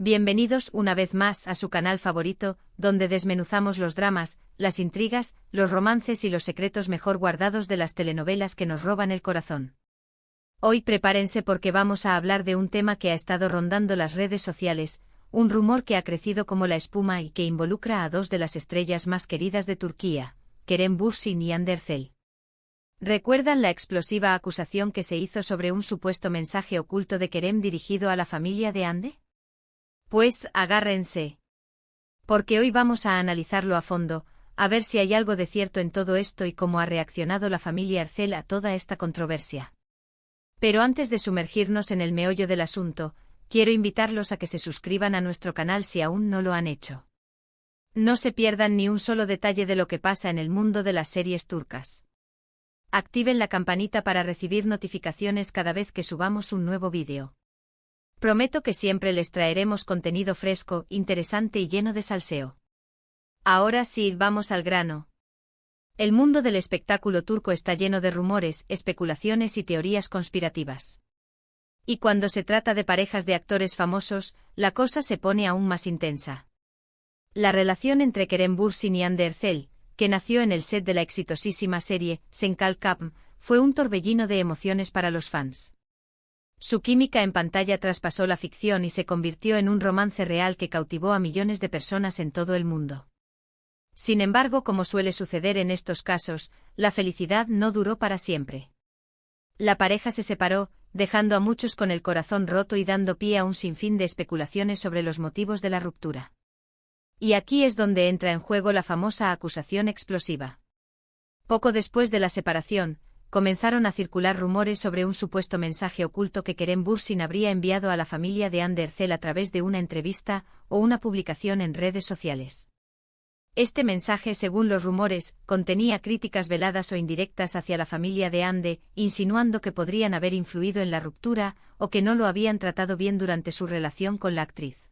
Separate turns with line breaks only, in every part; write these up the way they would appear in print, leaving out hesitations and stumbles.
Bienvenidos una vez más a su canal favorito, donde desmenuzamos los dramas, las intrigas, los romances y los secretos mejor guardados de las telenovelas que nos roban el corazón. Hoy prepárense porque vamos a hablar de un tema que ha estado rondando las redes sociales, un rumor que ha crecido como la espuma y que involucra a dos de las estrellas más queridas de Turquía, Kerem Bürsin y Hande Erçel. ¿Recuerdan la explosiva acusación que se hizo sobre un supuesto mensaje oculto de Kerem dirigido a la familia de Hande? Pues agárrense. Porque hoy vamos a analizarlo a fondo, a ver si hay algo de cierto en todo esto y cómo ha reaccionado la familia Erçel a toda esta controversia. Pero antes de sumergirnos en el meollo del asunto, quiero invitarlos a que se suscriban a nuestro canal si aún no lo han hecho. No se pierdan ni un solo detalle de lo que pasa en el mundo de las series turcas. Activen la campanita para recibir notificaciones cada vez que subamos un nuevo vídeo. Prometo que siempre les traeremos contenido fresco, interesante y lleno de salseo. Ahora sí, vamos al grano. El mundo del espectáculo turco está lleno de rumores, especulaciones y teorías conspirativas. Y cuando se trata de parejas de actores famosos, la cosa se pone aún más intensa. La relación entre Kerem Bürsin y Hande Erçel, que nació en el set de la exitosísima serie Sen Kalkapm, fue un torbellino de emociones para los fans. Su química en pantalla traspasó la ficción y se convirtió en un romance real que cautivó a millones de personas en todo el mundo. Sin embargo, como suele suceder en estos casos, la felicidad no duró para siempre. La pareja se separó, dejando a muchos con el corazón roto y dando pie a un sinfín de especulaciones sobre los motivos de la ruptura. Y aquí es donde entra en juego la famosa acusación explosiva. Poco después de la separación, comenzaron a circular rumores sobre un supuesto mensaje oculto que Kerem Bürsin habría enviado a la familia de Hande Erçel a través de una entrevista o una publicación en redes sociales. Este mensaje, según los rumores, contenía críticas veladas o indirectas hacia la familia de Hande, insinuando que podrían haber influido en la ruptura o que no lo habían tratado bien durante su relación con la actriz.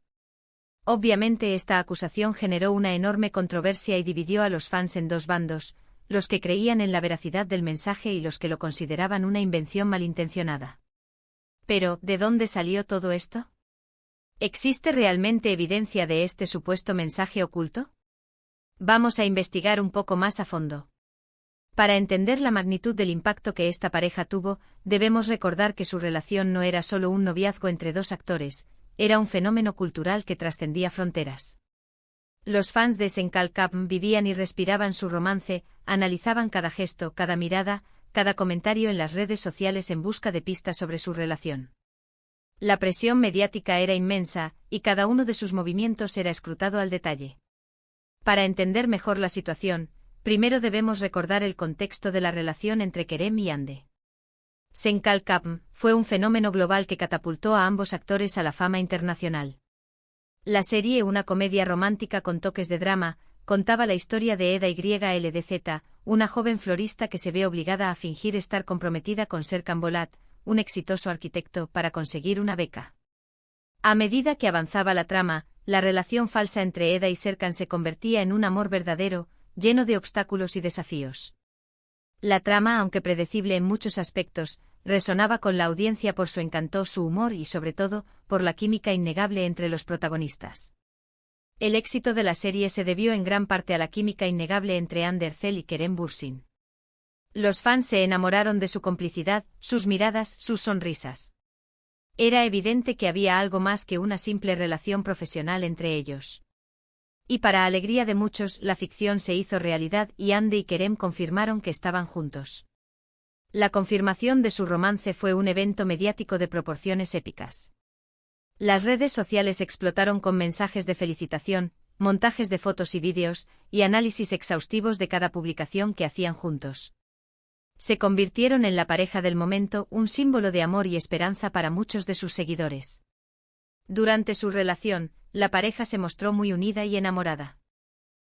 Obviamente esta acusación generó una enorme controversia y dividió a los fans en dos bandos, los que creían en la veracidad del mensaje y los que lo consideraban una invención malintencionada. Pero, ¿de dónde salió todo esto? ¿Existe realmente evidencia de este supuesto mensaje oculto? Vamos a investigar un poco más a fondo. Para entender la magnitud del impacto que esta pareja tuvo, debemos recordar que su relación no era solo un noviazgo entre dos actores, era un fenómeno cultural que trascendía fronteras. Los fans de Sen Kalkapm vivían y respiraban su romance, analizaban cada gesto, cada mirada, cada comentario en las redes sociales en busca de pistas sobre su relación. La presión mediática era inmensa, y cada uno de sus movimientos era escrutado al detalle. Para entender mejor la situación, primero debemos recordar el contexto de la relación entre Kerem y Hande. Sen Kalkapm fue un fenómeno global que catapultó a ambos actores a la fama internacional. La serie, una comedia romántica con toques de drama, contaba la historia de Eda YLDZ, una joven florista que se ve obligada a fingir estar comprometida con Serkan Bolat, un exitoso arquitecto, para conseguir una beca. A medida que avanzaba la trama, la relación falsa entre Eda y Serkan se convertía en un amor verdadero, lleno de obstáculos y desafíos. La trama, aunque predecible en muchos aspectos, resonaba con la audiencia por su encanto, su humor y sobre todo, por la química innegable entre los protagonistas. El éxito de la serie se debió en gran parte a la química innegable entre Hande Erçel y Kerem Bürsin. Los fans se enamoraron de su complicidad, sus miradas, sus sonrisas. Era evidente que había algo más que una simple relación profesional entre ellos. Y para alegría de muchos, la ficción se hizo realidad y Hande y Kerem confirmaron que estaban juntos. La confirmación de su romance fue un evento mediático de proporciones épicas. Las redes sociales explotaron con mensajes de felicitación, montajes de fotos y vídeos, y análisis exhaustivos de cada publicación que hacían juntos. Se convirtieron en la pareja del momento, un símbolo de amor y esperanza para muchos de sus seguidores. Durante su relación, la pareja se mostró muy unida y enamorada.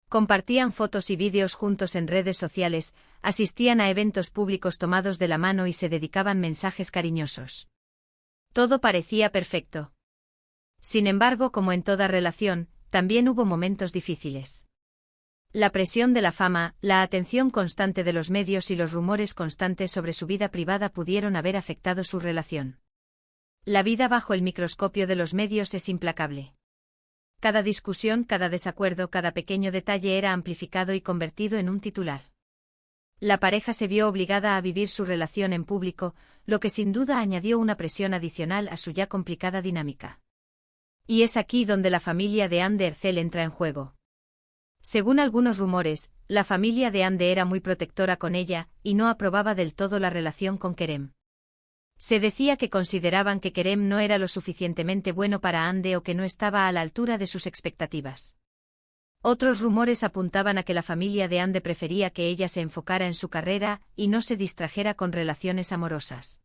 Compartían fotos y vídeos juntos en redes sociales, asistían a eventos públicos tomados de la mano y se dedicaban mensajes cariñosos. Todo parecía perfecto. Sin embargo, como en toda relación, también hubo momentos difíciles. La presión de la fama, la atención constante de los medios y los rumores constantes sobre su vida privada pudieron haber afectado su relación. La vida bajo el microscopio de los medios es implacable. Cada discusión, cada desacuerdo, cada pequeño detalle era amplificado y convertido en un titular. La pareja se vio obligada a vivir su relación en público, lo que sin duda añadió una presión adicional a su ya complicada dinámica. Y es aquí donde la familia de Anne de Hercel entra en juego. Según algunos rumores, la familia de Anne era muy protectora con ella y no aprobaba del todo la relación con Kerem. Se decía que consideraban que Kerem no era lo suficientemente bueno para Anne o que no estaba a la altura de sus expectativas. Otros rumores apuntaban a que la familia de Anne prefería que ella se enfocara en su carrera y no se distrajera con relaciones amorosas.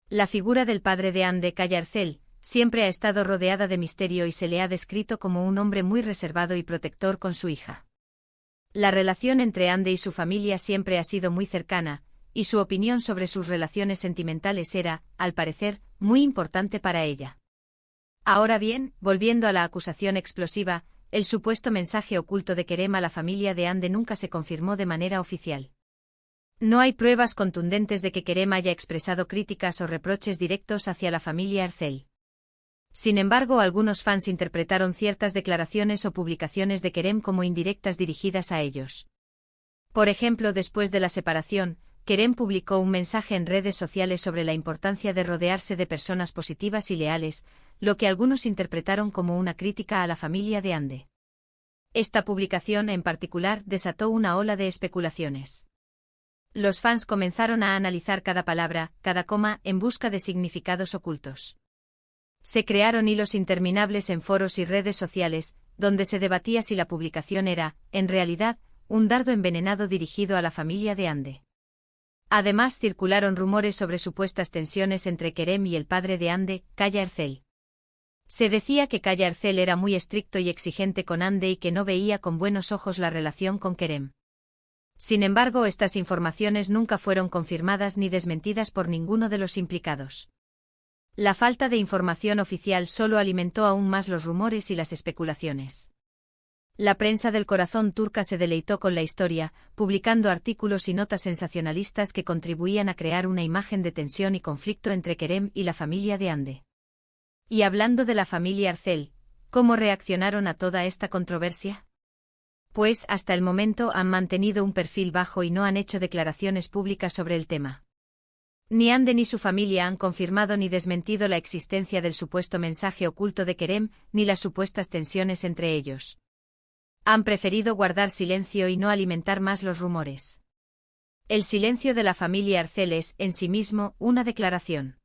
La figura del padre de Anne, Kaja Hercel, siempre ha estado rodeada de misterio y se le ha descrito como un hombre muy reservado y protector con su hija. La relación entre Anne y su familia siempre ha sido muy cercana, y su opinión sobre sus relaciones sentimentales era, al parecer, muy importante para ella. Ahora bien, volviendo a la acusación explosiva, el supuesto mensaje oculto de Kerem a la familia de Anne nunca se confirmó de manera oficial. No hay pruebas contundentes de que Kerem haya expresado críticas o reproches directos hacia la familia Hercel. Sin embargo, algunos fans interpretaron ciertas declaraciones o publicaciones de Kerem como indirectas dirigidas a ellos. Por ejemplo, después de la separación, Kerem publicó un mensaje en redes sociales sobre la importancia de rodearse de personas positivas y leales, lo que algunos interpretaron como una crítica a la familia de Anne. Esta publicación en particular desató una ola de especulaciones. Los fans comenzaron a analizar cada palabra, cada coma, en busca de significados ocultos. Se crearon hilos interminables en foros y redes sociales, donde se debatía si la publicación era, en realidad, un dardo envenenado dirigido a la familia de Anne. Además, circularon rumores sobre supuestas tensiones entre Kerem y el padre de Anne, Kaja Hercel. Se decía que Kaja Hercel era muy estricto y exigente con Anne y que no veía con buenos ojos la relación con Kerem. Sin embargo, estas informaciones nunca fueron confirmadas ni desmentidas por ninguno de los implicados. La falta de información oficial solo alimentó aún más los rumores y las especulaciones. La prensa del corazón turca se deleitó con la historia, publicando artículos y notas sensacionalistas que contribuían a crear una imagen de tensión y conflicto entre Kerem y la familia de Anne. Y hablando de la familia Hercel, ¿cómo reaccionaron a toda esta controversia? Pues hasta el momento han mantenido un perfil bajo y no han hecho declaraciones públicas sobre el tema. Ni Anne ni su familia han confirmado ni desmentido la existencia del supuesto mensaje oculto de Kerem, ni las supuestas tensiones entre ellos. Han preferido guardar silencio y no alimentar más los rumores. El silencio de la familia Hercel es, en sí mismo, una declaración.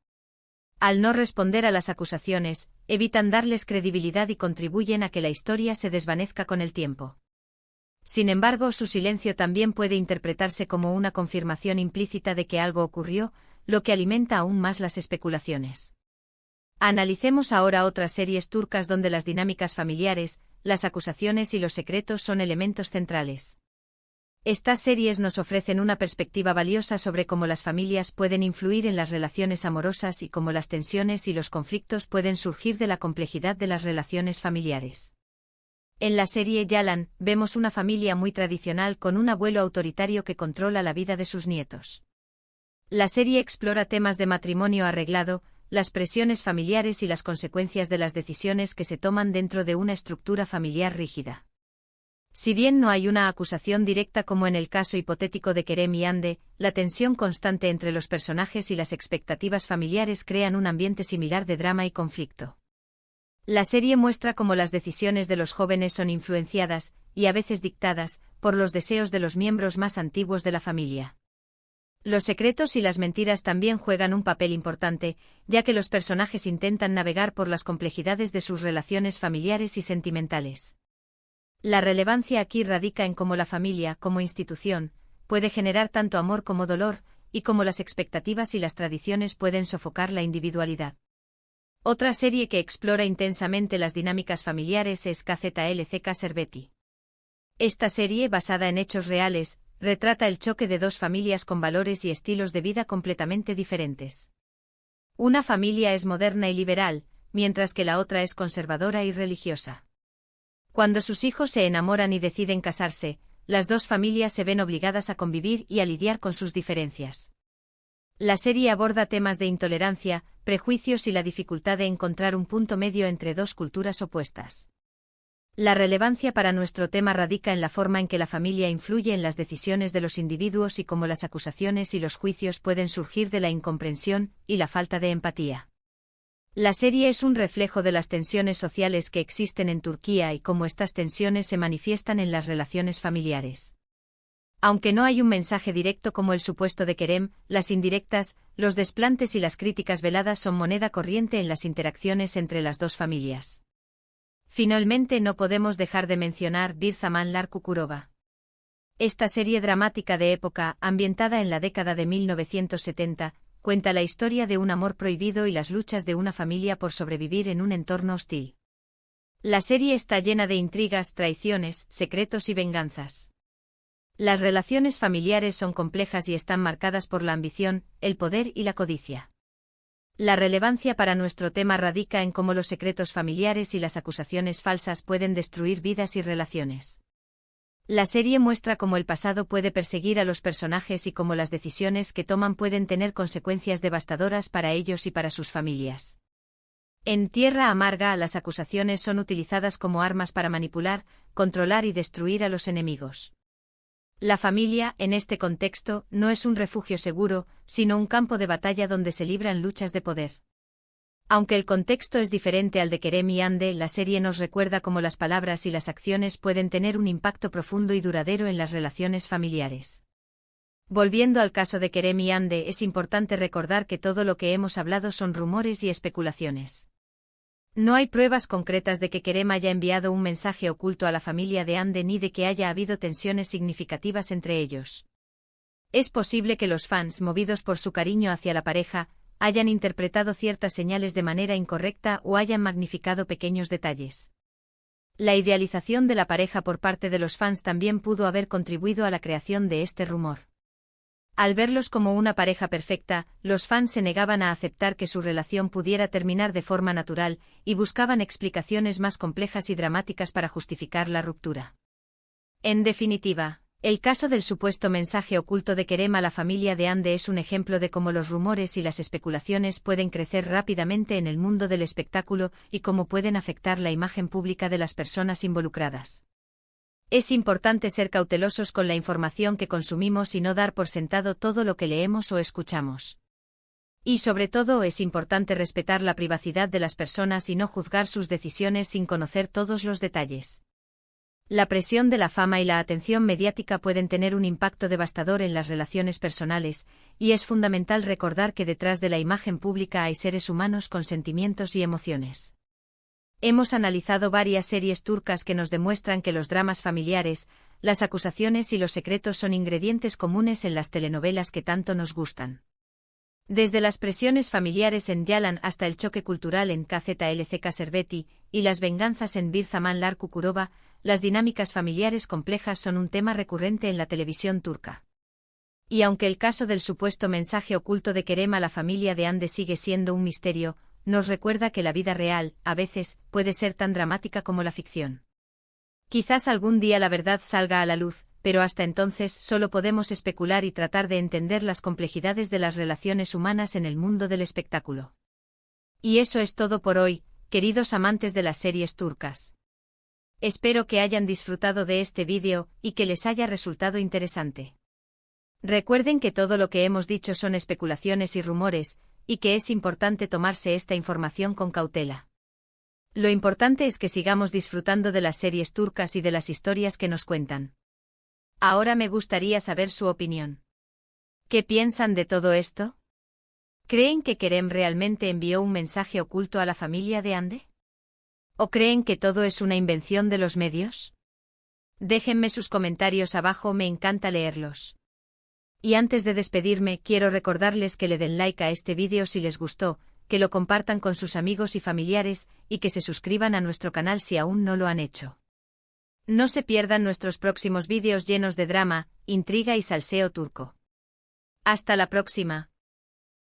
Al no responder a las acusaciones, evitan darles credibilidad y contribuyen a que la historia se desvanezca con el tiempo. Sin embargo, su silencio también puede interpretarse como una confirmación implícita de que algo ocurrió, lo que alimenta aún más las especulaciones. Analicemos ahora otras series turcas donde las dinámicas familiares, las acusaciones y los secretos son elementos centrales. Estas series nos ofrecen una perspectiva valiosa sobre cómo las familias pueden influir en las relaciones amorosas y cómo las tensiones y los conflictos pueden surgir de la complejidad de las relaciones familiares. En la serie Yalan, vemos una familia muy tradicional con un abuelo autoritario que controla la vida de sus nietos. La serie explora temas de matrimonio arreglado, las presiones familiares y las consecuencias de las decisiones que se toman dentro de una estructura familiar rígida. Si bien no hay una acusación directa como en el caso hipotético de Kerem y Anne, la tensión constante entre los personajes y las expectativas familiares crean un ambiente similar de drama y conflicto. La serie muestra cómo las decisiones de los jóvenes son influenciadas, y a veces dictadas, por los deseos de los miembros más antiguos de la familia. Los secretos y las mentiras también juegan un papel importante, ya que los personajes intentan navegar por las complejidades de sus relaciones familiares y sentimentales. La relevancia aquí radica en cómo la familia, como institución, puede generar tanto amor como dolor, y cómo las expectativas y las tradiciones pueden sofocar la individualidad. Otra serie que explora intensamente las dinámicas familiares es KZLCK Serveti. Esta serie, basada en hechos reales, retrata el choque de dos familias con valores y estilos de vida completamente diferentes. Una familia es moderna y liberal, mientras que la otra es conservadora y religiosa. Cuando sus hijos se enamoran y deciden casarse, las dos familias se ven obligadas a convivir y a lidiar con sus diferencias. La serie aborda temas de intolerancia, prejuicios y la dificultad de encontrar un punto medio entre dos culturas opuestas. La relevancia para nuestro tema radica en la forma en que la familia influye en las decisiones de los individuos y cómo las acusaciones y los juicios pueden surgir de la incomprensión y la falta de empatía. La serie es un reflejo de las tensiones sociales que existen en Turquía y cómo estas tensiones se manifiestan en las relaciones familiares. Aunque no hay un mensaje directo como el supuesto de Kerem, las indirectas, los desplantes y las críticas veladas son moneda corriente en las interacciones entre las dos familias. Finalmente no podemos dejar de mencionar Bir Zamanlar Kukurova. Esta serie dramática de época, ambientada en la década de 1970, cuenta la historia de un amor prohibido y las luchas de una familia por sobrevivir en un entorno hostil. La serie está llena de intrigas, traiciones, secretos y venganzas. Las relaciones familiares son complejas y están marcadas por la ambición, el poder y la codicia. La relevancia para nuestro tema radica en cómo los secretos familiares y las acusaciones falsas pueden destruir vidas y relaciones. La serie muestra cómo el pasado puede perseguir a los personajes y cómo las decisiones que toman pueden tener consecuencias devastadoras para ellos y para sus familias. En Tierra Amarga, las acusaciones son utilizadas como armas para manipular, controlar y destruir a los enemigos. La familia, en este contexto, no es un refugio seguro, sino un campo de batalla donde se libran luchas de poder. Aunque el contexto es diferente al de Kerem y Hande, la serie nos recuerda cómo las palabras y las acciones pueden tener un impacto profundo y duradero en las relaciones familiares. Volviendo al caso de Kerem y Hande, es importante recordar que todo lo que hemos hablado son rumores y especulaciones. No hay pruebas concretas de que Kerem haya enviado un mensaje oculto a la familia de Hande ni de que haya habido tensiones significativas entre ellos. Es posible que los fans, movidos por su cariño hacia la pareja, hayan interpretado ciertas señales de manera incorrecta o hayan magnificado pequeños detalles. La idealización de la pareja por parte de los fans también pudo haber contribuido a la creación de este rumor. Al verlos como una pareja perfecta, los fans se negaban a aceptar que su relación pudiera terminar de forma natural y buscaban explicaciones más complejas y dramáticas para justificar la ruptura. En definitiva, el caso del supuesto mensaje oculto de Kerem a la familia de Hande es un ejemplo de cómo los rumores y las especulaciones pueden crecer rápidamente en el mundo del espectáculo y cómo pueden afectar la imagen pública de las personas involucradas. Es importante ser cautelosos con la información que consumimos y no dar por sentado todo lo que leemos o escuchamos. Y sobre todo es importante respetar la privacidad de las personas y no juzgar sus decisiones sin conocer todos los detalles. La presión de la fama y la atención mediática pueden tener un impacto devastador en las relaciones personales, y es fundamental recordar que detrás de la imagen pública hay seres humanos con sentimientos y emociones. Hemos analizado varias series turcas que nos demuestran que los dramas familiares, las acusaciones y los secretos son ingredientes comunes en las telenovelas que tanto nos gustan. Desde las presiones familiares en Yalan hasta el choque cultural en KZLCK Serveti y las venganzas en Bir Zamanlar Kukurova, las dinámicas familiares complejas son un tema recurrente en la televisión turca. Y aunque el caso del supuesto mensaje oculto de Kerem a la familia de Hande sigue siendo un misterio, nos recuerda que la vida real, a veces, puede ser tan dramática como la ficción. Quizás algún día la verdad salga a la luz, pero hasta entonces solo podemos especular y tratar de entender las complejidades de las relaciones humanas en el mundo del espectáculo. Y eso es todo por hoy, queridos amantes de las series turcas. Espero que hayan disfrutado de este vídeo y que les haya resultado interesante. Recuerden que todo lo que hemos dicho son especulaciones y rumores, y que es importante tomarse esta información con cautela. Lo importante es que sigamos disfrutando de las series turcas y de las historias que nos cuentan. Ahora me gustaría saber su opinión. ¿Qué piensan de todo esto? ¿Creen que Kerem realmente envió un mensaje oculto a la familia de Hande? ¿O creen que todo es una invención de los medios? Déjenme sus comentarios abajo, me encanta leerlos. Y antes de despedirme, quiero recordarles que le den like a este vídeo si les gustó, que lo compartan con sus amigos y familiares, y que se suscriban a nuestro canal si aún no lo han hecho. No se pierdan nuestros próximos vídeos llenos de drama, intriga y salseo turco. Hasta la próxima.